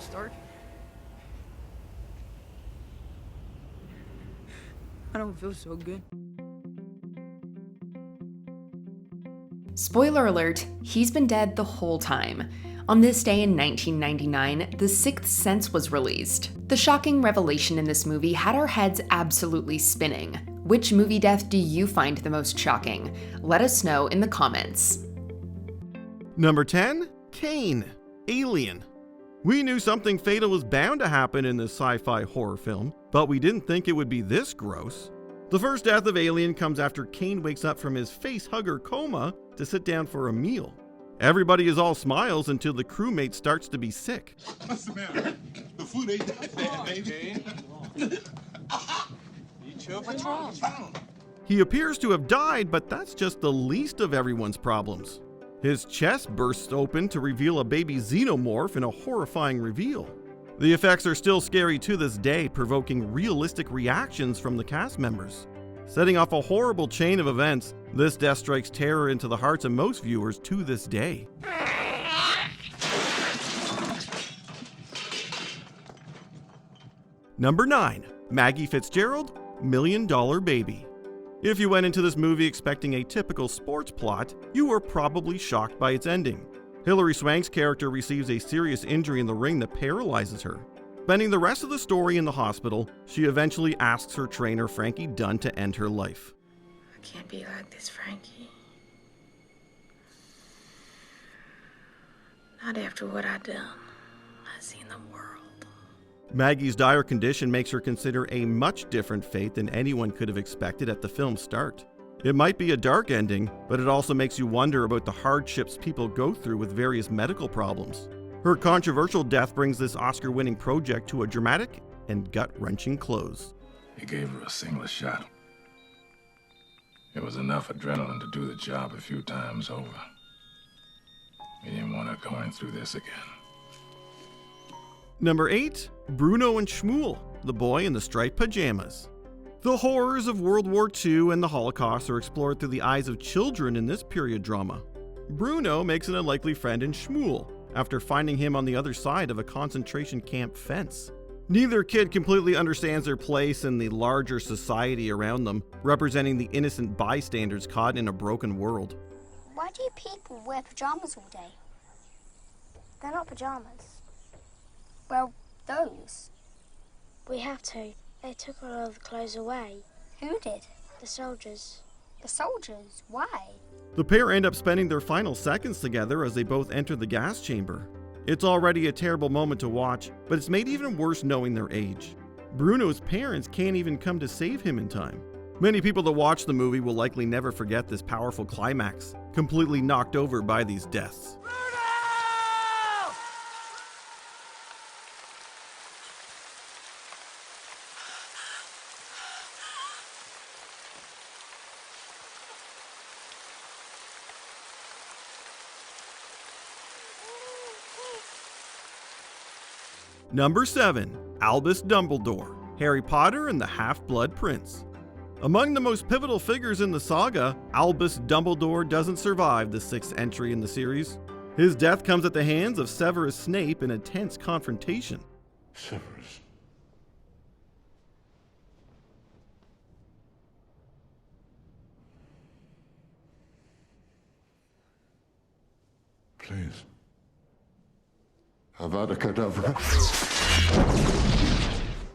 to start? I don't feel so good. Spoiler alert, he's been dead the whole time. On this day in 1999, The Sixth Sense was released. The shocking revelation in this movie had our heads absolutely spinning. Which movie death do you find the most shocking? Let us know in the comments. Number 10, Kane, Alien. We knew something fatal was bound to happen in this sci-fi horror film, but we didn't think it would be this gross. The first death of Alien comes after Kane wakes up from his facehugger coma to sit down for a meal. Everybody is all smiles until the crewmate starts to be sick. What's the matter? The food ain't that bad, baby. You choking? What's wrong? He appears to have died, but that's just the least of everyone's problems. His chest bursts open to reveal a baby xenomorph in a horrifying reveal. The effects are still scary to this day, provoking realistic reactions from the cast members. Setting off a horrible chain of events, this death strikes terror into the hearts of most viewers to this day. Number 9, Maggie Fitzgerald, $1 Million Baby. If you went into this movie expecting a typical sports plot, you were probably shocked by its ending. Hilary Swank's character receives a serious injury in the ring that paralyzes her. Spending the rest of the story in the hospital, she eventually asks her trainer Frankie Dunn to end her life. I can't be like this, Frankie. Not after what I done. I seen the world. Maggie's dire condition makes her consider a much different fate than anyone could have expected at the film's start. It might be a dark ending, but it also makes you wonder about the hardships people go through with various medical problems. Her controversial death brings this Oscar-winning project to a dramatic and gut-wrenching close. He gave her a single shot. It was enough adrenaline to do the job a few times over. He didn't want her going through this again. Number 8, Bruno and Schroeder, the boy in the striped pajamas. The horrors of World War II and the Holocaust are explored through the eyes of children in this period drama. Bruno makes an unlikely friend in Schroeder after finding him on the other side of a concentration camp fence. Neither kid completely understands their place in the larger society around them, representing the innocent bystanders caught in a broken world. Why do people wear pajamas all day? They're not pajamas. Well, those. We have to. They took all of the clothes away. Who did? The soldiers. The soldiers? Why? The pair end up spending their final seconds together as they both enter the gas chamber. It's already a terrible moment to watch, but it's made even worse knowing their age. Bruno's parents can't even come to save him in time. Many people that watch the movie will likely never forget this powerful climax, completely knocked over by these deaths. Number 7, Albus Dumbledore, Harry Potter and the Half-Blood Prince. Among the most pivotal figures in the saga, Albus Dumbledore doesn't survive the 6th entry in the series. His death comes at the hands of Severus Snape in a tense confrontation. Severus. Please. Avada Kedavra.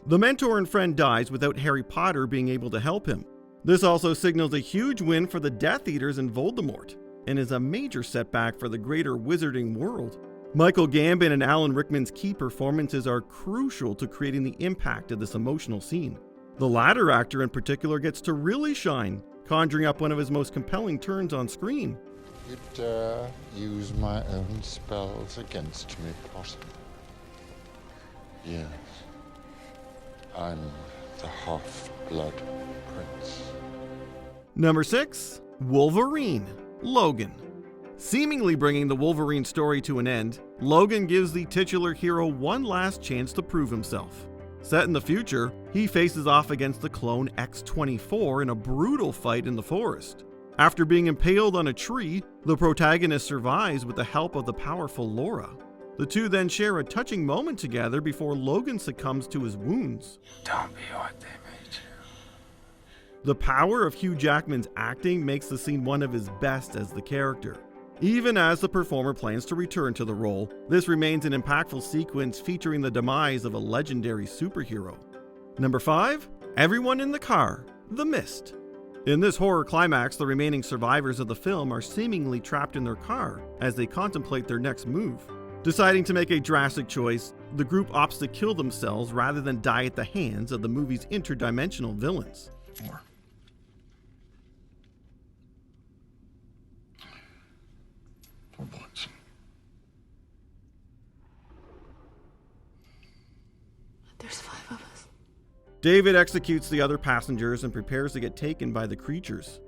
The mentor and friend dies without Harry Potter being able to help him. This also signals a huge win for the Death Eaters and Voldemort, and is a major setback for the greater wizarding world. Michael Gambon and Alan Rickman's key performances are crucial to creating the impact of this emotional scene. The latter actor in particular gets to really shine, conjuring up one of his most compelling turns on screen. You dare use my own spells against me, Potter? Yes. I'm the Half-Blood Prince. Number 6, Wolverine Logan. Seemingly bringing the Wolverine story to an end, Logan gives the titular hero one last chance to prove himself. Set in the future, he faces off against the clone X-24 in a brutal fight in the forest. After being impaled on a tree, the protagonist survives with the help of the powerful Laura. The two then share a touching moment together before Logan succumbs to his wounds. Don't be what they made you. The power of Hugh Jackman's acting makes the scene one of his best as the character. Even as the performer plans to return to the role, this remains an impactful sequence featuring the demise of a legendary superhero. Number 5, everyone in the car, The Mist. In this horror climax, the remaining survivors of the film are seemingly trapped in their car as they contemplate their next move. Deciding to make a drastic choice, the group opts to kill themselves rather than die at the hands of the movie's interdimensional villains. 4. Bullets. There's 5 of us. David executes the other passengers and prepares to get taken by the creatures.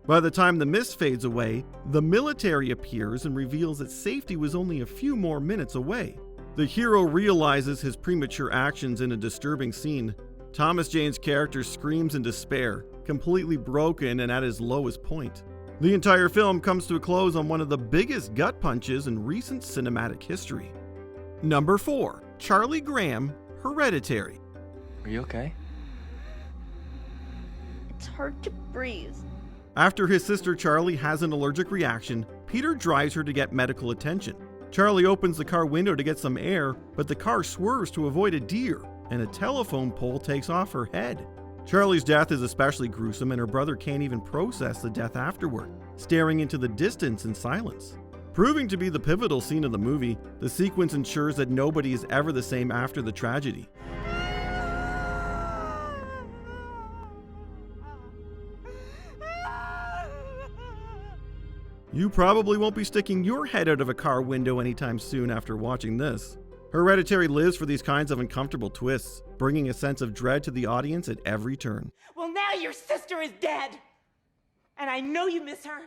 By the time the mist fades away, the military appears and reveals that safety was only a few more minutes away. The hero realizes his premature actions in a disturbing scene. Thomas Jane's character screams in despair, completely broken and at his lowest point. The entire film comes to a close on one of the biggest gut punches in recent cinematic history. Number 4, Charlie Graham, Hereditary. Are you okay? It's hard to breathe. After his sister Charlie has an allergic reaction, Peter drives her to get medical attention. Charlie opens the car window to get some air, but the car swerves to avoid a deer, and a telephone pole takes off her head. Charlie's death is especially gruesome, and her brother can't even process the death afterward, staring into the distance in silence. Proving to be the pivotal scene of the movie, the sequence ensures that nobody is ever the same after the tragedy. You probably won't be sticking your head out of a car window anytime soon after watching this. Hereditary lives for these kinds of uncomfortable twists, bringing a sense of dread to the audience at every turn. Well, now your sister is dead. And I know you miss her.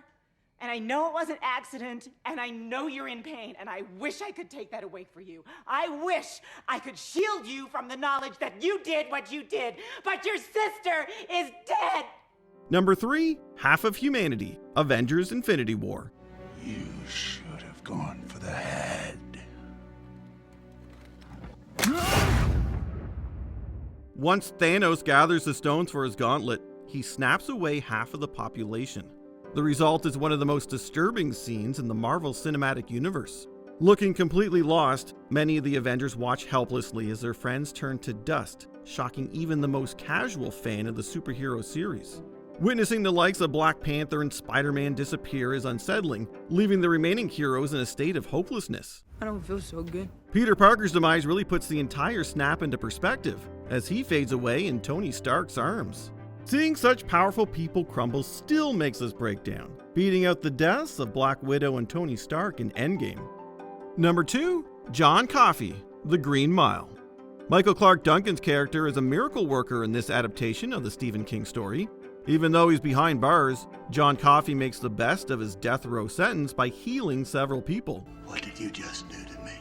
And I know it was an accident. And I know you're in pain. And I wish I could take that away for you. I wish I could shield you from the knowledge that you did what you did. But your sister is dead. Number 3, Half of Humanity, Avengers Infinity War. You should have gone for the head. Once Thanos gathers the stones for his gauntlet, he snaps away half of the population. The result is one of the most disturbing scenes in the Marvel Cinematic Universe. Looking completely lost, many of the Avengers watch helplessly as their friends turn to dust, shocking even the most casual fan of the superhero series. Witnessing the likes of Black Panther and Spider-Man disappear is unsettling, leaving the remaining heroes in a state of hopelessness. I don't feel so good. Peter Parker's demise really puts the entire snap into perspective, as he fades away in Tony Stark's arms. Seeing such powerful people crumble still makes us break down, beating out the deaths of Black Widow and Tony Stark in Endgame. Number 2, John Coffey, The Green Mile. Michael Clarke Duncan's character is a miracle worker in this adaptation of the Stephen King story. Even though he's behind bars, John Coffey makes the best of his death row sentence by healing several people. What did you just do to me?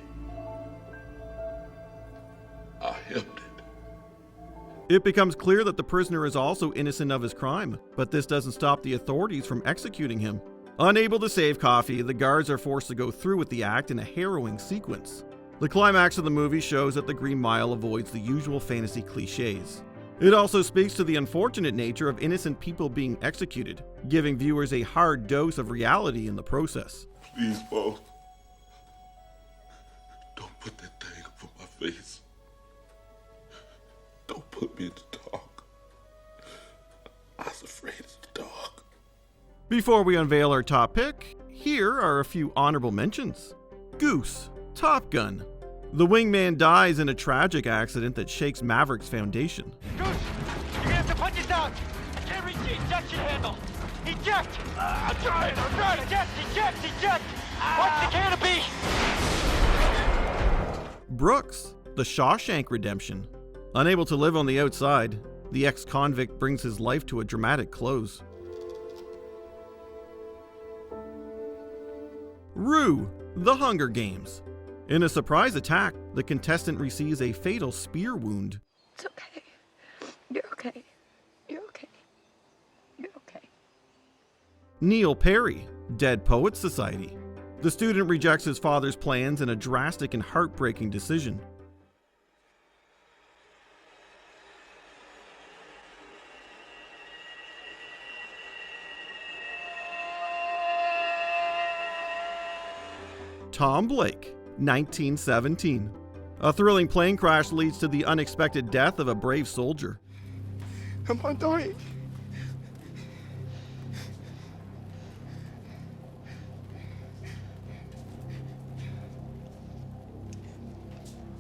I helped it. It becomes clear that the prisoner is also innocent of his crime, but this doesn't stop the authorities from executing him. Unable to save Coffey, the guards are forced to go through with the act in a harrowing sequence. The climax of the movie shows that the Green Mile avoids the usual fantasy cliches. It also speaks to the unfortunate nature of innocent people being executed, giving viewers a hard dose of reality in the process. Please, Paul. Don't put that thing up on my face. Don't put me in the dark. I was afraid of the dark. Before we unveil our top pick, here are a few honorable mentions. Goose Top Gun. The wingman dies in a tragic accident that shakes Maverick's foundation. Goose, you're gonna have to punch it out. I can't reach the ejection handle. Eject! I'm trying. Eject! Watch the canopy! Brooks, The Shawshank Redemption. Unable to live on the outside, the ex-convict brings his life to a dramatic close. Rue, The Hunger Games. In a surprise attack, the contestant receives a fatal spear wound. It's okay. You're okay. You're okay. You're okay. Neil Perry, Dead Poets Society. The student rejects his father's plans in a drastic and heartbreaking decision. Tom Blake, 1917. A thrilling plane crash leads to the unexpected death of a brave soldier. Am I dying?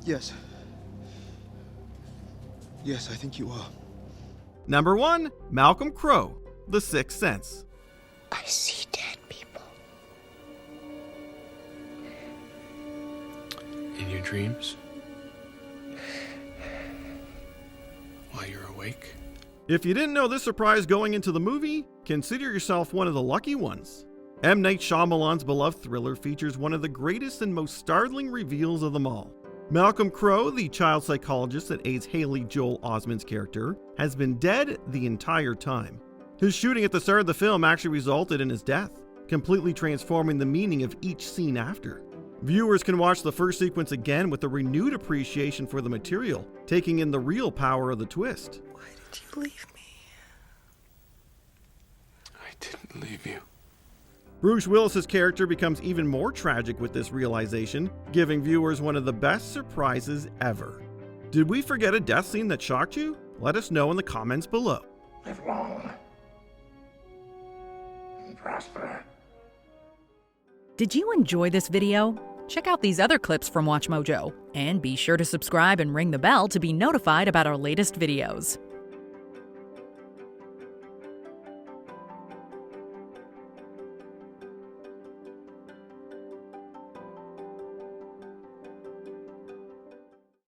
Yes. Yes, I think you are. Number 1, Malcolm Crowe, The Sixth Sense. I see dead people. In your dreams? While you're awake? If you didn't know this surprise going into the movie, consider yourself one of the lucky ones. M. Night Shyamalan's beloved thriller features one of the greatest and most startling reveals of them all. Malcolm Crowe, the child psychologist that aids Haley Joel Osment's character, has been dead the entire time. His shooting at the start of the film actually resulted in his death, completely transforming the meaning of each scene after. Viewers can watch the first sequence again with a renewed appreciation for the material, taking in the real power of the twist. Why did you leave me? I didn't leave you. Bruce Willis's character becomes even more tragic with this realization, giving viewers one of the best surprises ever. Did we forget a death scene that shocked you? Let us know in the comments below. Live long and prosper. Did you enjoy this video? Check out these other clips from WatchMojo, and be sure to subscribe and ring the bell to be notified about our latest videos.